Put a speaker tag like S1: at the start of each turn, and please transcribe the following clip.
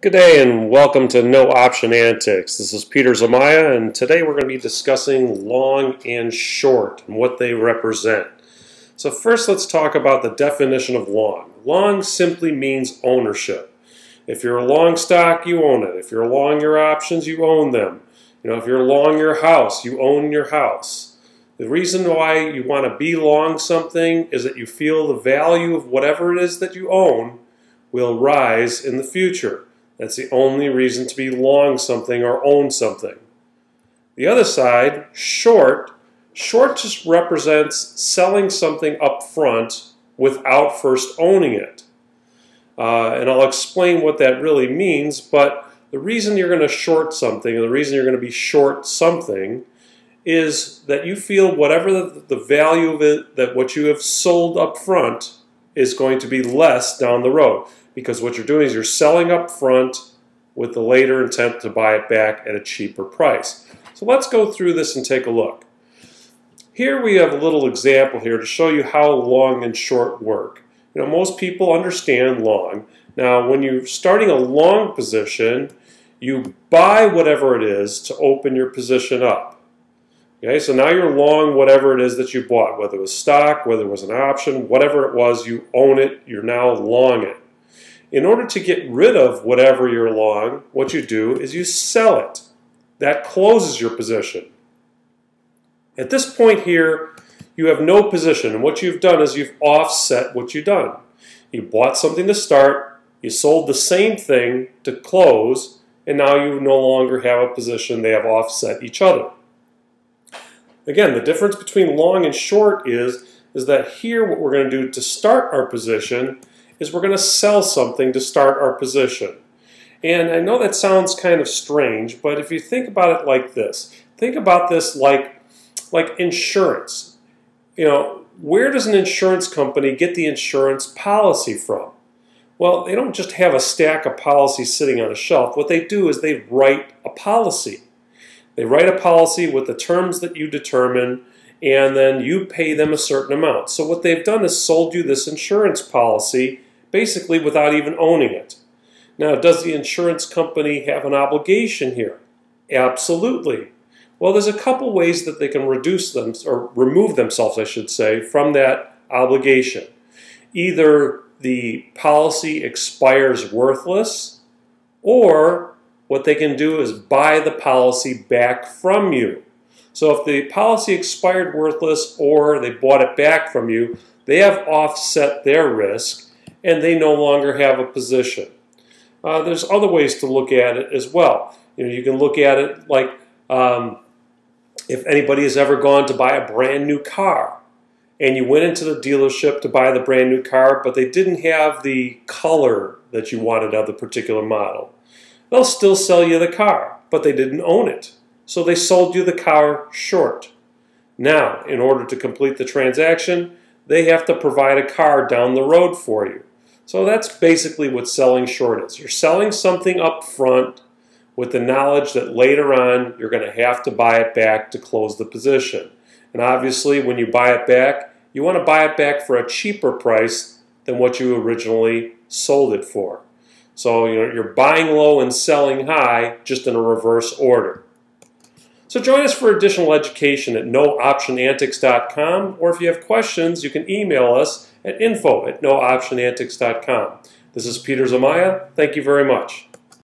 S1: Good day and welcome to No Option Antics. This is Peter Zamaya, and today we're going to be discussing long and short and what they represent. So first let's talk about the definition of long. Long simply means ownership. If you're long stock, you own it. If you're long your options, you own them. If you're long your house, you own your house. The reason why you want to be long something is that you feel the value of whatever it is that you own will rise in the future. That's the only reason to be long something or own something. The other side, short just represents selling something up front without first owning it. And I'll explain what that really means, but the reason you're going to short something, or the reason you're going to be short something, is that you feel whatever the value of it, that what you have sold up front is going to be less down the road. Because what you're doing is you're selling up front with the later intent to buy it back at a cheaper price. So let's go through this and take a look. Here we have a little example here to show you how long and short work. Most people understand long. Now, when you're starting a long position, you buy whatever it is to open your position up. Okay, so now you're long whatever it is that you bought, whether it was stock, whether it was an option, whatever it was, you own it, you're now long it. In order to get rid of whatever you're long, what you do is you sell it. That closes your position. At this point here, you have no position, and what you've done is you've offset what you've done. You bought something to start, you sold the same thing to close, and now you no longer have a position. They have offset each other. Again, the difference between long and short is that here what we're going to do to start our position is we're going to sell something to start our position. And I know that sounds kind of strange, but if you think about it like this, think about this like insurance. Where does an insurance company get the insurance policy from? Well, they don't just have a stack of policies sitting on a shelf. What they do is they write a policy. They write a policy with the terms that you determine, and then you pay them a certain amount. So what they've done is sold you this insurance policy basically without even owning it. Now, does the insurance company have an obligation here? Absolutely. Well, there's a couple ways that they can reduce them, or remove themselves, I should say, from that obligation. Either the policy expires worthless, or what they can do is buy the policy back from you. So if the policy expired worthless or they bought it back from you, they have offset their risk and they no longer have a position. There's other ways to look at it as well. You can look at it like if anybody has ever gone to buy a brand new car and you went into the dealership to buy the brand new car, but they didn't have the color that you wanted of the particular model. They'll still sell you the car, but they didn't own it. So they sold you the car short. Now, in order to complete the transaction, they have to provide a car down the road for you. So that's basically what selling short is. You're selling something up front with the knowledge that later on you're going to have to buy it back to close the position. And obviously when you buy it back, you want to buy it back for a cheaper price than what you originally sold it for. So you're buying low and selling high, just in a reverse order. So join us for additional education at nooptionantics.com, or if you have questions, you can email us at info@nooptionantics.com. This is Peter Zamaya. Thank you very much.